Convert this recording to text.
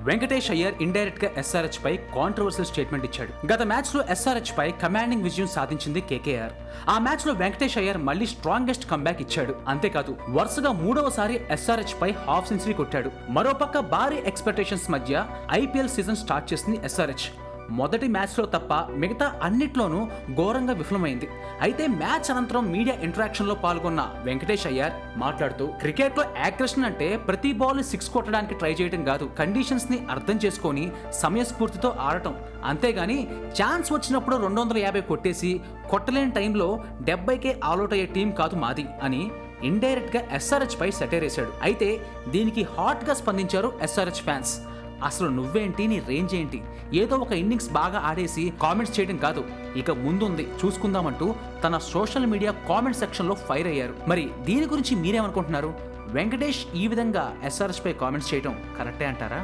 Venkatesh Iyer indirect గా SRH పై controversial statement ఇచ్చాడు. గత మ్యాచ్ లో ఎస్ఆర్హెచ్ పై కమాండింగ్ విజయం సాధించింది కేకేఆర్. ఆ మ్యాచ్ లో వెంకటేష్ అయ్యర్ మళ్ళీ స్ట్రాంగెస్ట్ కంబ్యాక్ ఇచ్చాడు. అంతేకాదు వరుసగా 3వసారి ఎస్ఆర్హెచ్ పై హాఫ్ సెంచరీ కొట్టాడు. మరోపక్క భారీ ఎక్స్పెక్టేషన్స్ మధ్య ఐపీఎల్ సీజన్ స్టార్ట్ చేసింది ఎస్ఆర్హెచ్. మొదటి మ్యాచ్లో తప్ప మిగతా అన్నిట్లోనూ ఘోరంగా విఫలమైంది. అయితే మ్యాచ్ అనంతరం మీడియా ఇంటరాక్షన్లో పాల్గొన్న వెంకటేష్ అయ్యర్ మాట్లాడుతూ, క్రికెట్లో యాగ్రెషన్ అంటే ప్రతి బాల్ 6 కొట్టడానికి ట్రై చేయడం కాదు, కండిషన్స్ని అర్థం చేసుకొని సమయస్ఫూర్తితో ఆడటం. అంతేగాని ఛాన్స్ వచ్చినప్పుడు 250 కొట్టేసి కొట్టలేని టైంలో 70కే ఆల్అౌట్ అయ్యే టీం కాదు మాది అని ఇండైరెక్ట్ గా ఎస్ఆర్హెచ్ పై సెటైర్ వేశాడు. అయితే దీనికి హాట్ గా స్పందించారు ఎస్ఆర్హెచ్ ఫ్యాన్స్. అసలు నువ్వేంటి, నీ రేంజ్ ఏంటి, ఏదో ఒక ఇన్నింగ్స్ బాగా ఆడేసి కామెంట్స్ చేయడం కాదు, ఇక ముందుంది చూసుకుందామంటూ తన సోషల్ మీడియా కామెంట్ సెక్షన్లో ఫైర్ అయ్యారు. మరి దీని గురించి మీరేమనుకుంటున్నారు? వెంకటేష్ ఈ విధంగా ఎస్ఆర్హెచ్ పై కామెంట్స్ చేయడం కరెక్టే అంటారా?